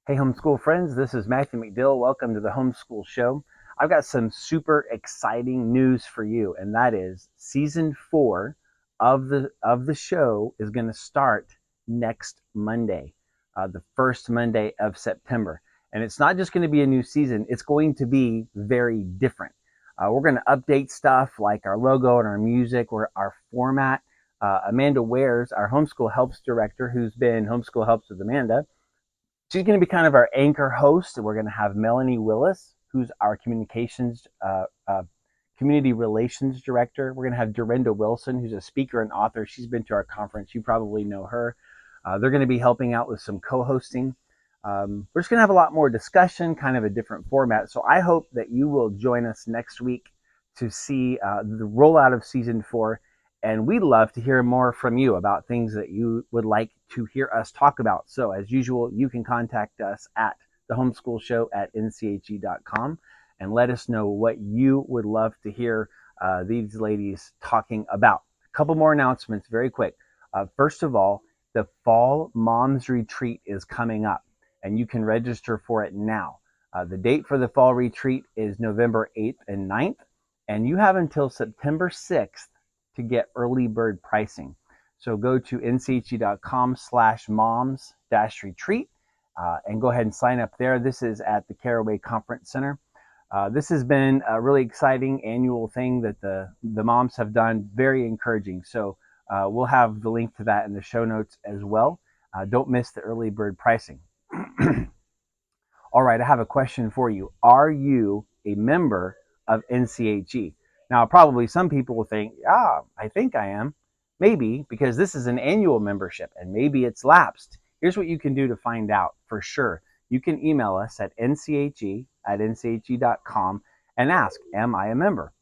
Hey, homeschool friends, this is Matthew McDill. Welcome to the Homeschool Show. I've got some super exciting news for you, and that is season 4 of the show is going to start next Monday, the first Monday of September. And it's not just going to be a new season; it's going to be very different. We're going to update stuff like our logo and our music, or our format. Amanda Wares, our Homeschool Helps director, who's been Homeschool Helps with Amanda. She's going to be kind of our anchor host, and we're going to have Melanie Willis, who's our community relations director. We're going to have Dorinda Wilson, who's a speaker and author. She's been to our conference. You probably know her. They're going to be helping out with some co-hosting. We're just going to have a lot more discussion, kind of a different format. So I hope that you will join us next week to see the rollout of season 4. And we'd love to hear more from you about things that you would like to hear us talk about. So as usual, you can contact us at thehomeschoolshow@nche.com and let us know what you would love to hear these ladies talking about. A couple more announcements very quick. First of all, the Fall Moms Retreat is coming up, and you can register for it now. The date for the Fall Retreat is November 8th and 9th, and you have until September 6th to get early bird pricing. So go to nche.com/moms-retreat and go ahead and sign up there. This is at the Caraway Conference Center. This has been a really exciting annual thing that the moms have done, very encouraging. So we'll have the link to that in the show notes as well. Don't miss the early bird pricing. All right, I have a question for you. Are you a member of NCHE? Now, probably some people will think, I think I am. Maybe, because this is an annual membership and maybe it's lapsed. Here's what you can do to find out for sure. You can email us at nche@nche.com and ask, am I a member?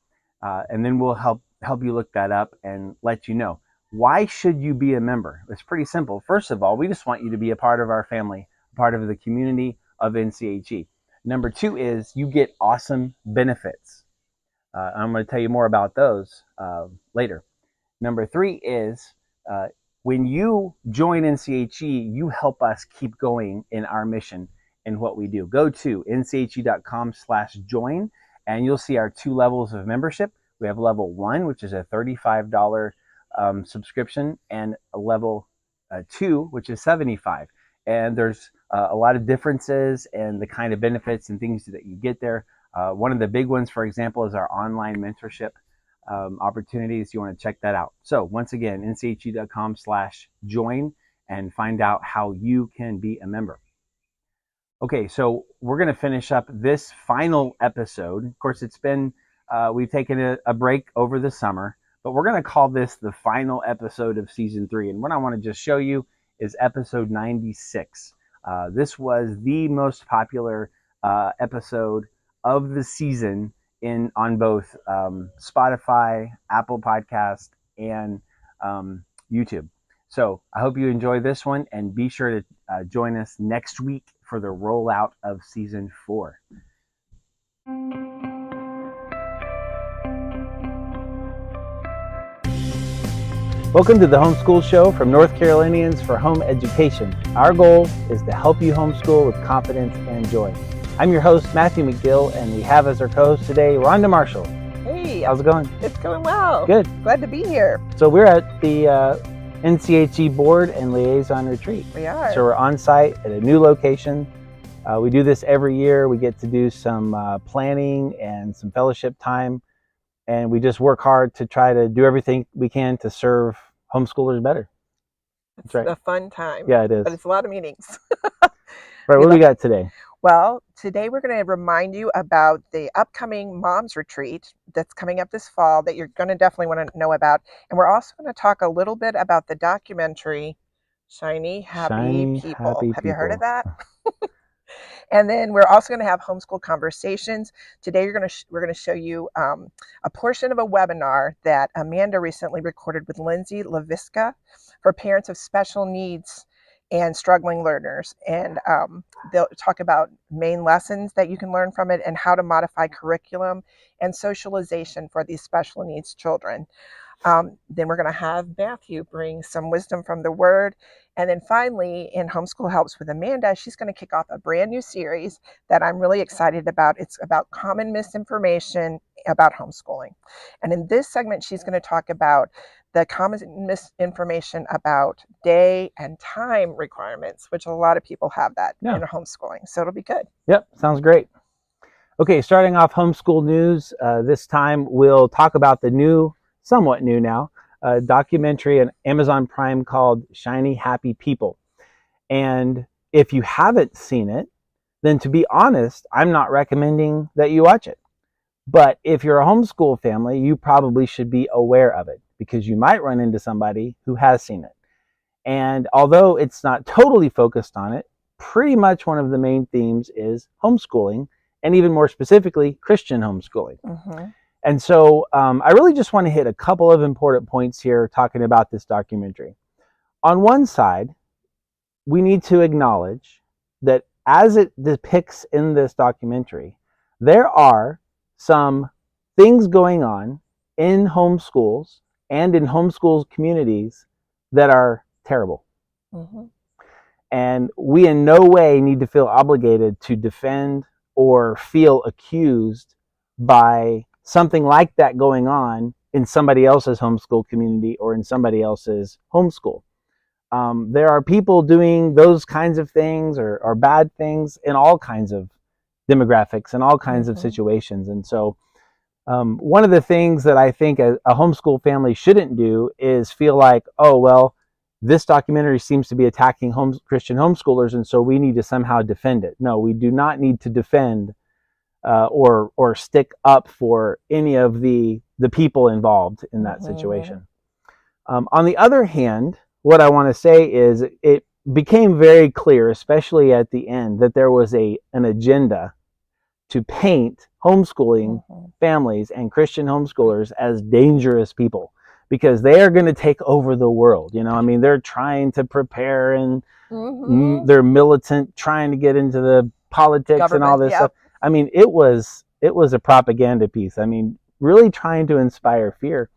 And then we'll help you look that up and let you know. Why should you be a member? It's pretty simple. First of all, we just want you to be a part of our family, part of the community of NCHE. Number 2 is you get awesome benefits. I'm going to tell you more about those later. Number 3 is when you join NCHE, you help us keep going in our mission and what we do. Go to nche.com/join, and you'll see our 2 levels of membership. We have level 1, which is a $35 subscription, and a level 2, which is $75. And there's a lot of differences and the kind of benefits and things that you get there. One of the big ones, for example, is our online mentorship opportunities. You want to check that out. So once again, nche.com/join and find out how you can be a member. Okay, so we're going to finish up this final episode. Of course, it's been, we've taken a break over the summer, but we're going to call this the final episode of season 3. And what I want to just show you is episode 96. This was the most popular episode of the season on both Spotify, Apple Podcast, and YouTube. So I hope you enjoy this one, and be sure to join us next week for the rollout of season 4. Welcome to the Homeschool Show from North Carolinians for Home Education. Our goal is to help you homeschool with confidence and joy. I'm your host, Matthew McGill, and we have as our co-host today, Rhonda Marshall. Hey. How's it going? It's going well. Good. Glad to be here. So we're at the NCHE Board and Liaison Retreat. We are. So we're on site at a new location. We do this every year. We get to do some planning and some fellowship time. And we just work hard to try to do everything we can to serve homeschoolers better. That's right. It's a fun time. Yeah, it is. But it's a lot of meetings. Right, what do we got today? Well, today we're going to remind you about the upcoming Moms Retreat that's coming up this fall that you're going to definitely want to know about. And we're also going to talk a little bit about the documentary, Shiny Happy People. Have you heard of that? And then we're also going to have homeschool conversations. Today we're going to show you a portion of a webinar that Amanda recently recorded with Lindsay LaVisca for parents of special needs and struggling learners. And they'll talk about main lessons that you can learn from it and how to modify curriculum and socialization for these special needs children. Then we're going to have Matthew bring some wisdom from the Word, And then finally, in Homeschool Helps with Amanda, she's going to kick off a brand new series that I'm really excited about. It's about common misinformation about homeschooling. And in this segment, she's going to talk about the common misinformation about day and time requirements, which a lot of people have that in homeschooling. So it'll be good. Yep, sounds great. Okay, starting off homeschool news. This time we'll talk about the new, somewhat new now, documentary on Amazon Prime called Shiny Happy People. And if you haven't seen it, then to be honest, I'm not recommending that you watch it. But if you're a homeschool family, you probably should be aware of it because you might run into somebody who has seen it. And although it's not totally focused on it, pretty much one of the main themes is homeschooling, and even more specifically, Christian homeschooling. Mm-hmm. And so I really just want to hit a couple of important points here talking about this documentary. On one side, we need to acknowledge that as it depicts in this documentary, there are some things going on in homeschools and in homeschool communities that are terrible. Mm-hmm. And we in no way need to feel obligated to defend or feel accused by something like that going on in somebody else's homeschool community or in somebody else's homeschool. There are people doing those kinds of things or bad things in all kinds of demographics and all kinds of situations. And so one of the things that I think a homeschool family shouldn't do is feel like, oh, well, this documentary seems to be attacking Christian homeschoolers, and so we need to somehow defend it. No, we do not need to defend or stick up for any of the people involved in that situation. On the other hand, what I want to say is it became very clear, especially at the end, that there was an agenda to paint homeschooling families and Christian homeschoolers as dangerous people because they are going to take over the world. You know, I mean, they're trying to prepare and they're militant, trying to get into the politics and all this stuff. I mean, it was a propaganda piece. I mean, really trying to inspire fear.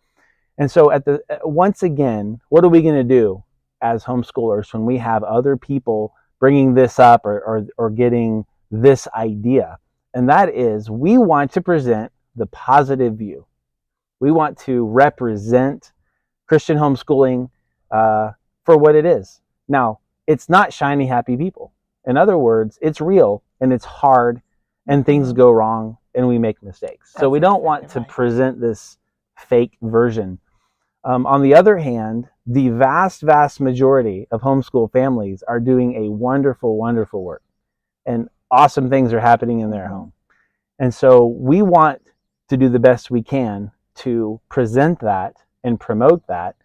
And so once again, what are we going to do as homeschoolers when we have other people bringing this up or getting this idea? And that is, we want to present the positive view. We want to represent Christian homeschooling for what it is. Now, it's not shiny, happy people. In other words, it's real and it's hard and things go wrong and we make mistakes. So we don't want to present this fake version. On the other hand, the vast majority of homeschool families are doing a wonderful, wonderful work. And awesome things are happening in their home. And so we want to do the best we can to present that and promote that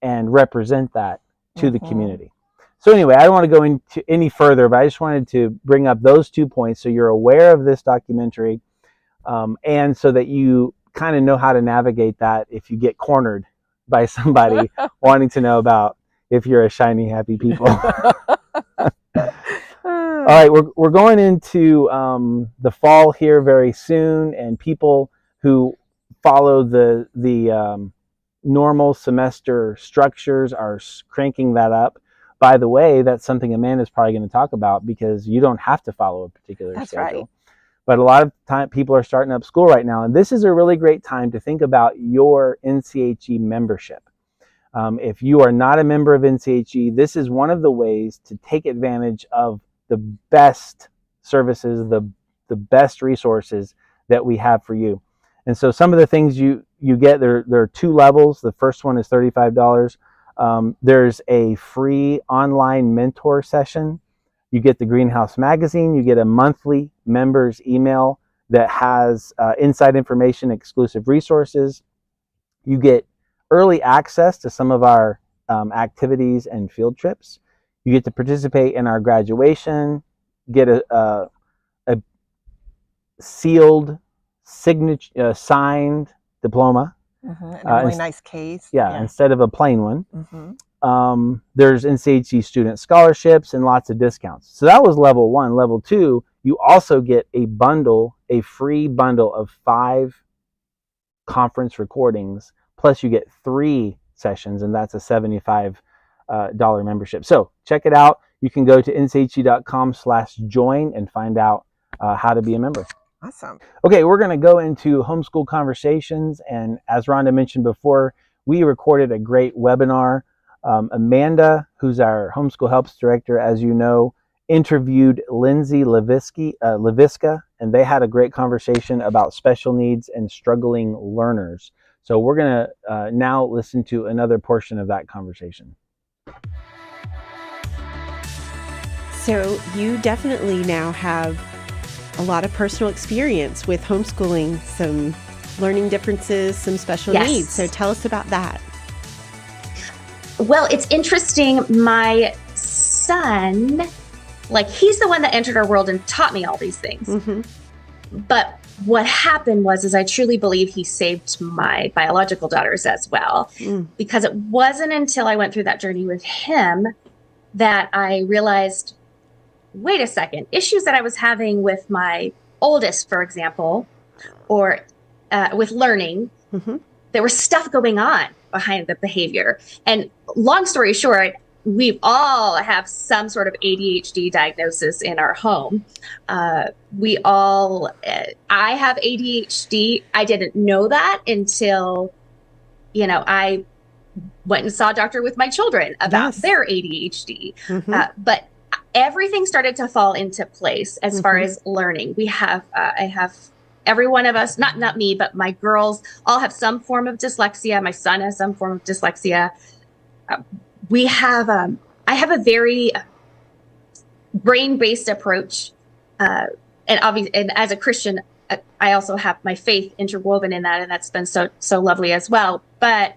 and represent that to the community. So anyway, I don't want to go into any further, but I just wanted to bring up those 2 points so you're aware of this documentary and so that you kind of know how to navigate that if you get cornered by somebody wanting to know about if you're a shiny, happy people. All right, we're going into the fall here very soon, and people who follow the normal semester structures are cranking that up. By the way, that's something Amanda's probably going to talk about because you don't have to follow a particular schedule. Right. But a lot of time people are starting up school right now, and this is a really great time to think about your NCHE membership. If you are not a member of NCHE, this is one of the ways to take advantage of the best services, the best resources that we have for you. And so some of the things you get, there are 2 levels. The first one is $35. There's a free online mentor session. You get the Greenhouse magazine. You get a monthly members email that has inside information, exclusive resources. You get early access to some of our activities and field trips. You get to participate in our graduation, get a sealed, signed diploma. And a really nice case. Yeah, instead of a plain one. There's NCHE student scholarships and lots of discounts. So that was level 1. Level 2, you also get a free bundle of 5 conference recordings, plus you get 3 sessions, and that's a $75 dollar membership. So check it out. You can go to nche.com/join and find out how to be a member. Awesome. Okay, we're going to go into homeschool conversations. And as Rhonda mentioned before, we recorded a great webinar. Amanda, who's our Homeschool Helps director, as you know, interviewed Lindsay Leviska, and they had a great conversation about special needs and struggling learners. So we're going to now listen to another portion of that conversation. So you definitely now have a lot of personal experience with homeschooling, some learning differences, some special needs. So tell us about that. Well, it's interesting. My son, he's the one that entered our world and taught me all these things. Mm-hmm. But what happened was I truly believe he saved my biological daughters as well, because it wasn't until I went through that journey with him that I realized, wait a second, issues that I was having with my oldest, for example, or with learning, there was stuff going on behind the behavior. And long story short, we all have some sort of ADHD diagnosis in our home. I have ADHD. I didn't know that until, I went and saw a doctor with my children about their ADHD. But everything started to fall into place as far as learning. We have, I have every one of us, not me, but my girls all have some form of dyslexia. My son has some form of dyslexia. I have a very brain-based approach. And obviously, and as a Christian, I also have my faith interwoven in that, and that's been so lovely as well. But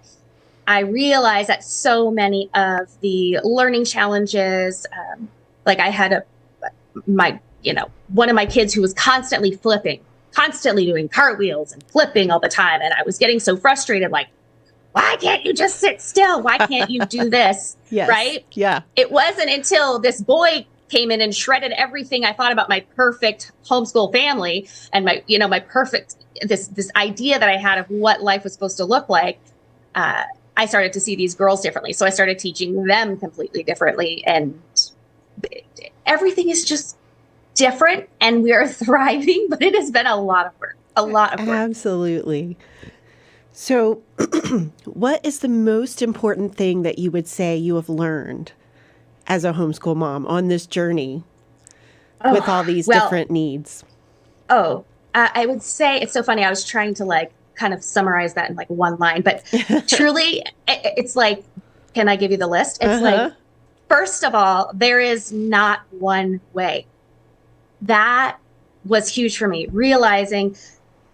I realize that so many of the learning challenges, I had one of my kids who was constantly doing cartwheels and flipping all the time. And I was getting so frustrated, why can't you just sit still? Why can't you do this? Yes. Right? Yeah. It wasn't until this boy came in and shredded everything I thought about my perfect homeschool family and my perfect, this idea that I had of what life was supposed to look like. I started to see these girls differently. So I started teaching them completely differently, and everything is just different, and we are thriving, but it has been a lot of work. Absolutely. So what is the most important thing that you would say you have learned as a homeschool mom on this journey with all these different needs? I would say, it's so funny. I was trying to kind of summarize that in one line, but truly it's can I give you the list? It's first of all, there is not one way. That was huge for me, realizing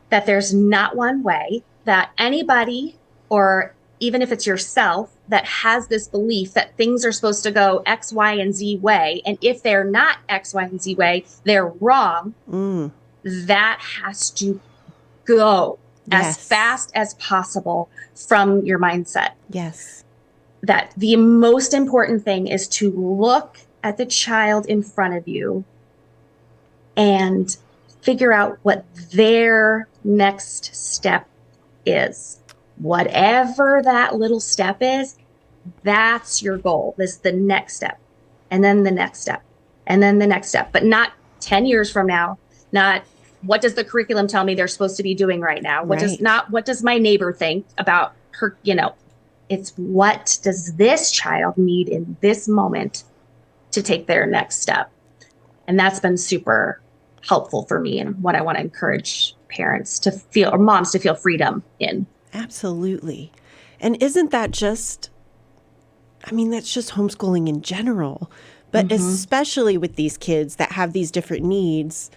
that there's not one way, that anybody, or even if it's yourself, that has this belief that things are supposed to go X, Y, and Z way. And if they're not X, Y, and Z way, they're wrong. That has to go as fast as possible from your mindset. Yes. That the most important thing is to look at the child in front of you and figure out what their next step is. Whatever that little step is, that's your goal. This is the next step, and then the next step, and then the next step, but not 10 years from now, not what does the curriculum tell me they're supposed to be doing right now? What does my neighbor think about her, it's what does this child need in this moment to take their next step? And that's been super helpful for me, and what I want to encourage parents to feel, or moms to feel, freedom in. Absolutely. And isn't that just, that's just homeschooling in general, but especially with these kids that have these different needs,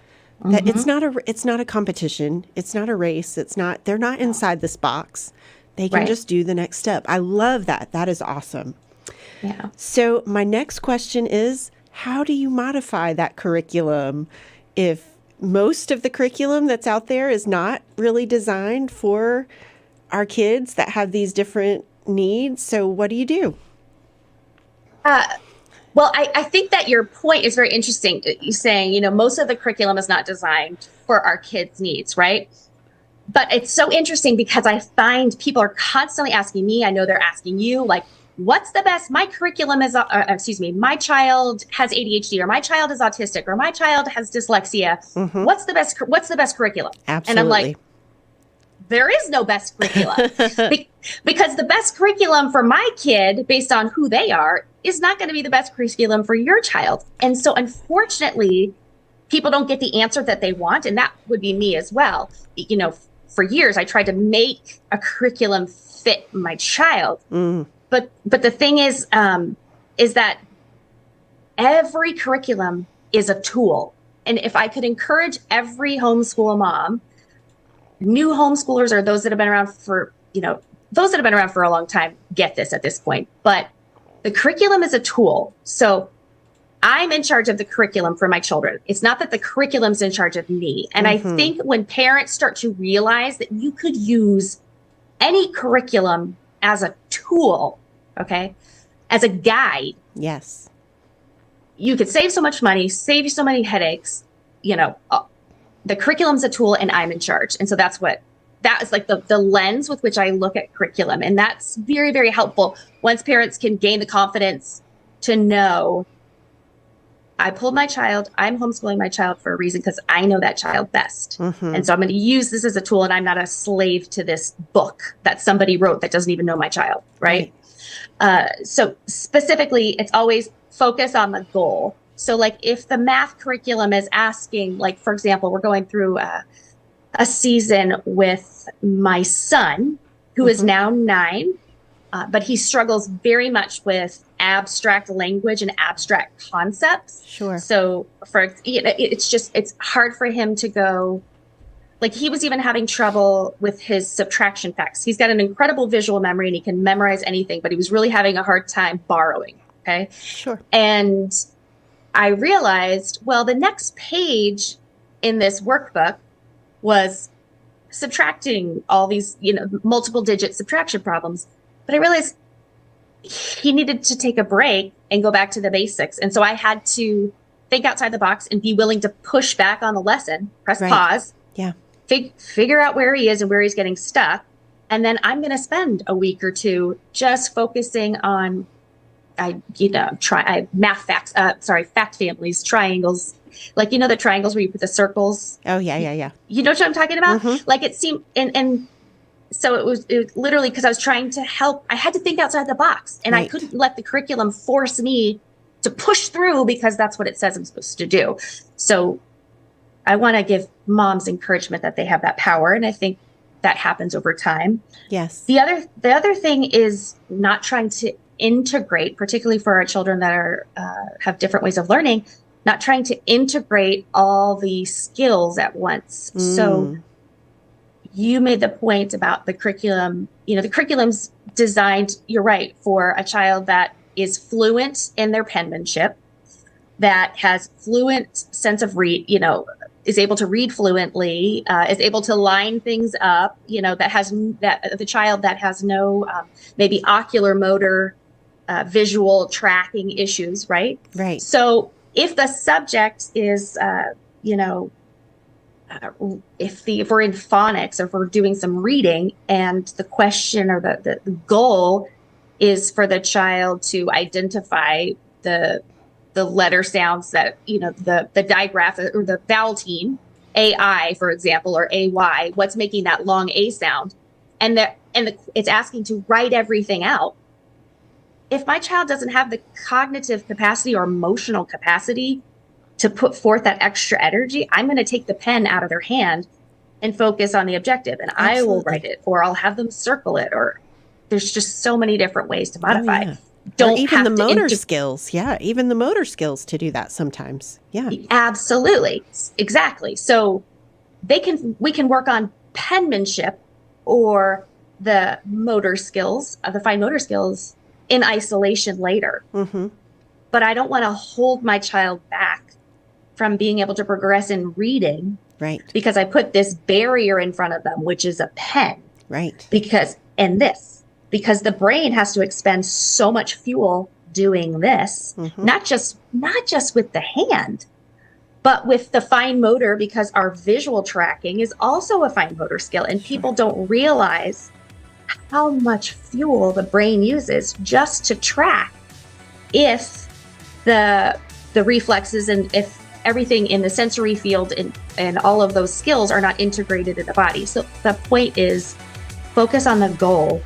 that it's not a competition. It's not a race. They're not inside this box. They can just do the next step. I love that. That is awesome. Yeah. So my next question is, how do you modify that curriculum if most of the curriculum that's out there is not really designed for our kids that have these different needs? So what do you do? Well, I think that your point is very interesting. You're saying, most of the curriculum is not designed for our kids' needs, right? But it's so interesting because I find people are constantly asking me, I know they're asking you, what's the best, my curriculum is, my child has ADHD, or my child is autistic, or my child has dyslexia. What's the best curriculum? Absolutely. And I'm like, there is no best curriculum because the best curriculum for my kid, based on who they are, is not going to be the best curriculum for your child. And so unfortunately, people don't get the answer that they want. And that would be me as well. You know, for years, I tried to make a curriculum fit my child. But the thing is that every curriculum is a tool. And if I could encourage every homeschool mom, new homeschoolers, or those that have been around for, those that have been around for a long time get this at this point. But the curriculum is a tool. So I'm in charge of the curriculum for my children. It's not that the curriculum's in charge of me. And I think when parents start to realize that you could use any curriculum as a tool, okay, as a guide. Yes. You could save so much money, save you so many headaches. The curriculum's a tool and I'm in charge. And so that is like the lens with which I look at curriculum. And that's very, very helpful once parents can gain the confidence to know, I pulled my child, I'm homeschooling my child for a reason because I know that child best. And so I'm going to use this as a tool, and I'm not a slave to this book that somebody wrote that doesn't even know my child, right? So specifically, it's always focus on the goal. So like if the math curriculum is asking, like, for example, we're going through a season with my son, who is now 9, but he struggles very much with abstract language and abstract concepts. Sure. So it's hard for him to go, like he was even having trouble with his subtraction facts. He's got an incredible visual memory and he can memorize anything, but he was really having a hard time borrowing. Okay. Sure. And I realized, well, the next page in this workbook was subtracting all these, multiple digit subtraction problems. But I realized he needed to take a break and go back to the basics. And so I had to think outside the box and be willing to push back on the lesson, press pause, figure out where he is and where he's getting stuck. And then I'm going to spend a week or two just focusing on, fact families, triangles, like, the triangles where you put the circles. Oh, yeah. You know what I'm talking about? Like it seemed, and so it was literally because I was trying to help. I had to think outside the box, and I couldn't let the curriculum force me to push through because that's what it says I'm supposed to do. So I want to give moms encouragement that they have that power. And I think that happens over time. Yes. The other thing is not trying to integrate, particularly for our children that are have different ways of learning, not trying to integrate all the skills at once. So you made the point about the curriculum. The curriculum's designed, you're right, for a child that is fluent in their penmanship, that has fluent sense of read, is able to read fluently, is able to line things up, that the child that has no maybe ocular motor visual tracking issues, right? Right. So if the subject is, if we're in phonics, or if we're doing some reading, and the question or the goal is for the child to identify the letter sounds that, the digraph or the vowel team, AI, for example, or AY, what's making that long A sound, and it's asking to write everything out. If my child doesn't have the cognitive capacity or emotional capacity to put forth that extra energy, I'm going to take the pen out of their hand and focus on the objective, and I will write it, or I'll have them circle it, or there's just so many different ways to modify. Oh, yeah. Don't or even have the to motor skills. Yeah, even the motor skills to do that sometimes. Yeah, absolutely, exactly. So we can work on penmanship or the motor skills, the fine motor skills, in isolation later. But I don't want to hold my child back from being able to progress in reading, right? Because I put this barrier in front of them, which is a pen, right? Because the brain has to expend so much fuel doing this, not just with the hand, but with the fine motor, because our visual tracking is also a fine motor skill, and people don't realize how much fuel the brain uses just to track if the reflexes and if everything in the sensory field and all of those skills are not integrated in the body. So the point is focus on the goal,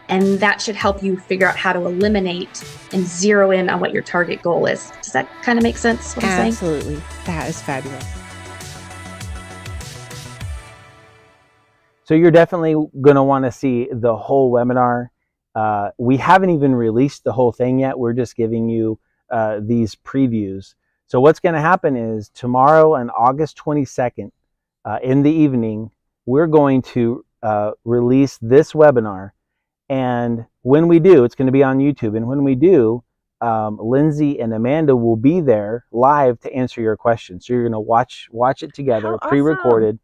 and that should help you figure out how to eliminate and zero in on what your target goal is. Does that kind of make sense, what I'm saying? Absolutely. That is fabulous. So you're definitely going to want to see the whole webinar. We haven't even released the whole thing yet. We're just giving you these previews. So what's going to happen is tomorrow on August 22nd in the evening, we're going to release this webinar. And when we do, it's going to be on YouTube. And when we do, Lindsay and Amanda will be there live to answer your questions. So you're going to watch it together, pre-recorded.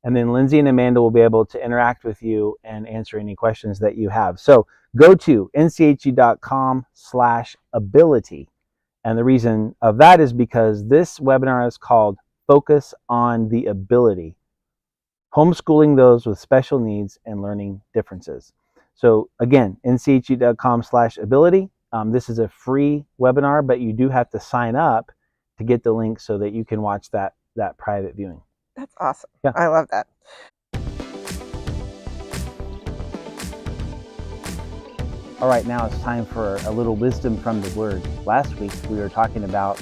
And then Lindsay and Amanda will be able to interact with you and answer any questions that you have. So go to nche.com/ability. And the reason of that is because this webinar is called Focus on the Ability, homeschooling those with special needs and learning differences. So again, nche.com/ability. This is a free webinar, but you do have to sign up to get the link so that you can watch that private viewing. That's awesome. Yeah. I love that. All right, now it's time for a little wisdom from the Word. Last week we were talking about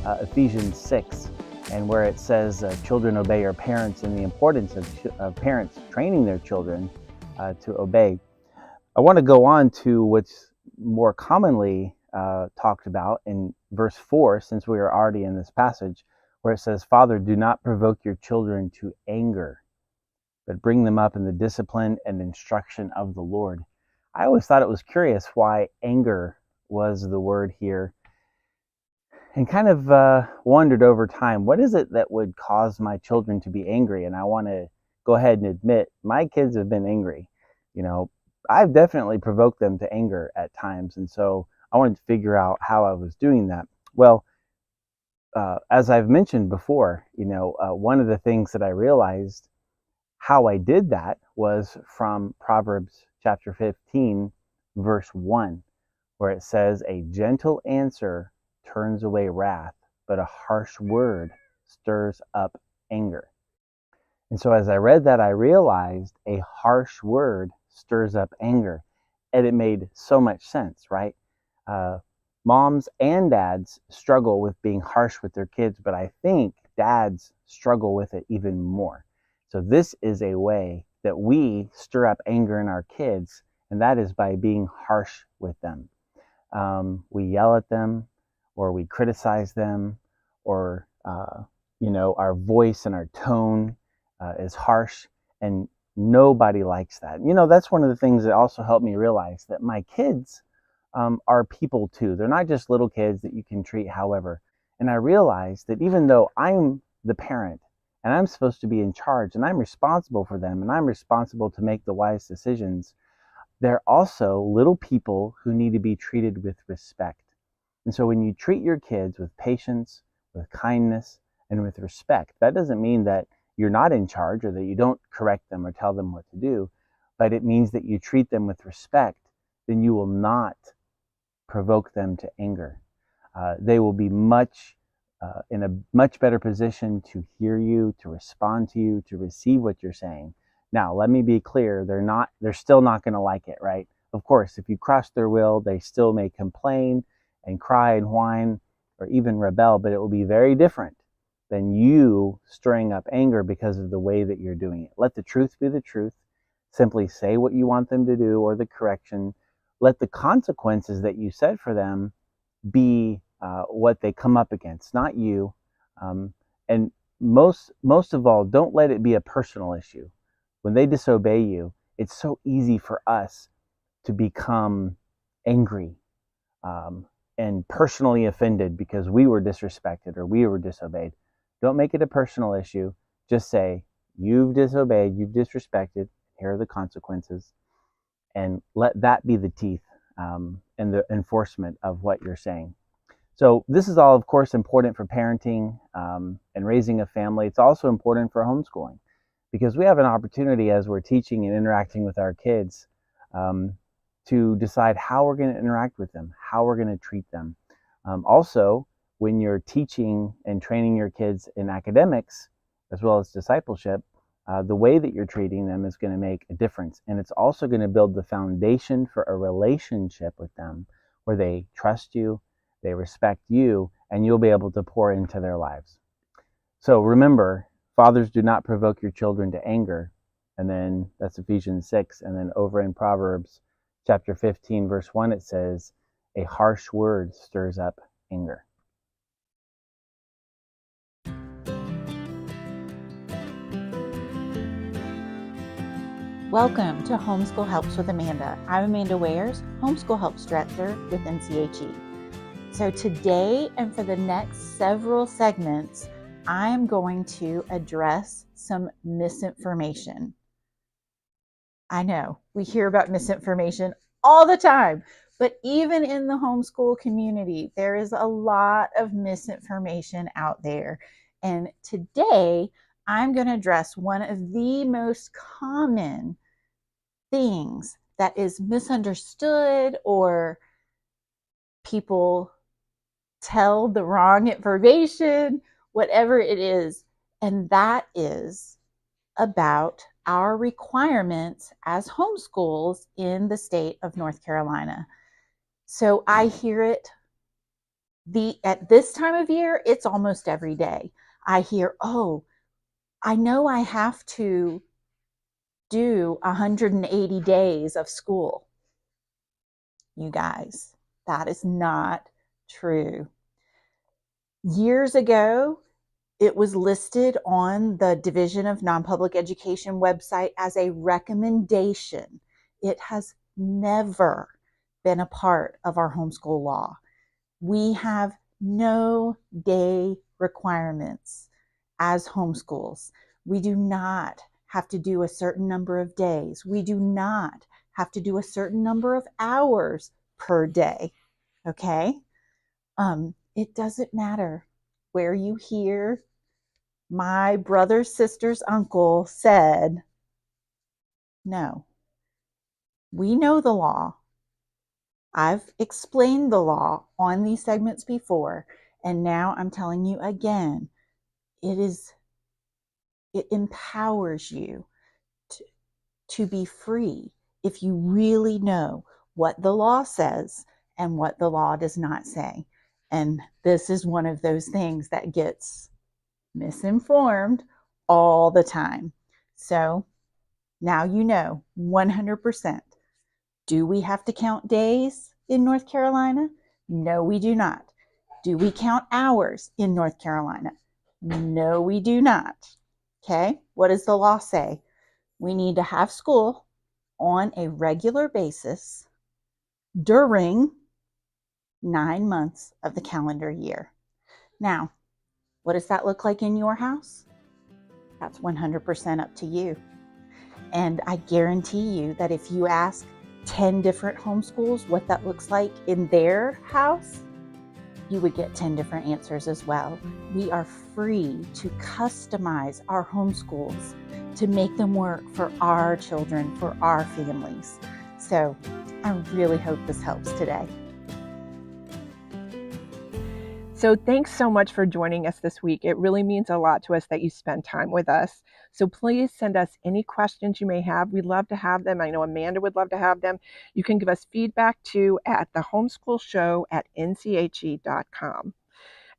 Ephesians 6 and where it says, children obey your parents, and the importance of parents training their children to obey. I want to go on to what's more commonly talked about in verse 4, since we are already in this passage, where it says, Father, do not provoke your children to anger, but bring them up in the discipline and instruction of the Lord. I always thought it was curious why anger was the word here, and kind of wondered over time, what is it that would cause my children to be angry? And I want to go ahead and admit, my kids have been angry. You know, I've definitely provoked them to anger at times, and so I wanted to figure out how I was doing that. Well, as I've mentioned before, one of the things that I realized how I did that was from Proverbs chapter 15, verse 1, where it says, a gentle answer turns away wrath, but a harsh word stirs up anger. And so as I read that, I realized a harsh word stirs up anger. And it made so much sense, right? Moms and dads struggle with being harsh with their kids, but I think dads struggle with it even more. So this is a way that we stir up anger in our kids, and that is by being harsh with them. We yell at them, or we criticize them, or our voice and our tone is harsh, and nobody likes that. That's one of the things that also helped me realize that my kids are people too. They're not just little kids that you can treat however. And I realized that even though I'm the parent and I'm supposed to be in charge and I'm responsible for them and I'm responsible to make the wise decisions, they're also little people who need to be treated with respect. And so when you treat your kids with patience, with kindness, and with respect, that doesn't mean that you're not in charge or that you don't correct them or tell them what to do, but it means that you treat them with respect. Then you will not provoke them to anger. They will be in a much better position to hear you, to respond to you, to receive what you're saying. Now, let me be clear, they're still not going to like it, right? Of course, if you cross their will, they still may complain and cry and whine or even rebel, but it will be very different than you stirring up anger because of the way that you're doing it. Let the truth be the truth. Simply say what you want them to do or the correction. Let the consequences that you set for them be what they come up against, not you. And most of all, don't let it be a personal issue. When they disobey you, it's so easy for us to become angry and personally offended because we were disrespected or we were disobeyed. Don't make it a personal issue. Just say, you've disobeyed, you've disrespected, here are the consequences. And let that be the teeth and the enforcement of what you're saying. So this is all, of course, important for parenting and raising a family. It's also important for homeschooling because we have an opportunity as we're teaching and interacting with our kids to decide how we're going to interact with them, how we're going to treat them. Also, when you're teaching and training your kids in academics as well as discipleship, the way that you're treating them is going to make a difference. And it's also going to build the foundation for a relationship with them where they trust you, they respect you, and you'll be able to pour into their lives. So remember, fathers, do not provoke your children to anger. And then that's Ephesians 6. And then over in Proverbs chapter 15, verse 1, it says, a harsh word stirs up anger. Welcome to Homeschool Helps with Amanda. I'm Amanda Wares, Homeschool Helps Director with NCHE. So today and for the next several segments, I am going to address some misinformation. I know we hear about misinformation all the time, but even in the homeschool community, there is a lot of misinformation out there. And today, I'm going to address one of the most common things that is misunderstood or people tell the wrong information, whatever it is. And that is about our requirements as homeschools in the state of North Carolina. So I hear it at this time of year, it's almost every day. I hear, oh, I know I have to do 180 days of school. You guys, that is not true. Years ago, it was listed on the Division of Non-Public Education website as a recommendation. It has never been a part of our homeschool law. We have no day requirements as homeschools. We do not have to do a certain number of days. We do not have to do a certain number of hours per day, okay? It doesn't matter where you hear my brother's sister's uncle said, no, we know the law. I've explained the law on these segments before, and now I'm telling you again, it empowers you to be free if you really know what the law says and what the law does not say. And this is one of those things that gets misinformed all the time. So now you know 100%. Do we have to count days in North Carolina? No, we do not. Do we count hours in North Carolina? No, we do not. Okay, what does the law say? We need to have school on a regular basis during 9 months of the calendar year. Now, what does that look like in your house? That's 100% up to you. And I guarantee you that if you ask 10 different homeschools what that looks like in their house, you would get 10 different answers as well. We are free to customize our homeschools to make them work for our children, for our families. So I really hope this helps today. So thanks so much for joining us this week. It really means a lot to us that you spend time with us. So please send us any questions you may have. We'd love to have them. I know Amanda would love to have them. You can give us feedback too at thehomeschoolshow@nche.com.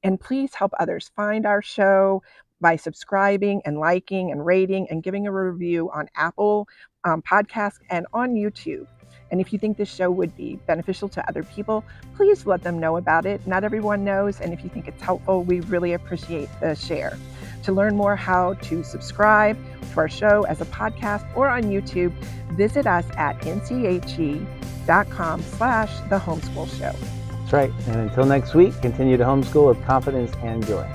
And please help others find our show by subscribing and liking and rating and giving a review on Apple Podcasts and on YouTube. And if you think this show would be beneficial to other people, please let them know about it. Not everyone knows, and if you think it's helpful, we really appreciate the share. To learn more how to subscribe to our show as a podcast or on YouTube, visit us at nche.com/thehomeschoolshow. That's right. And until next week, continue to homeschool with confidence and joy.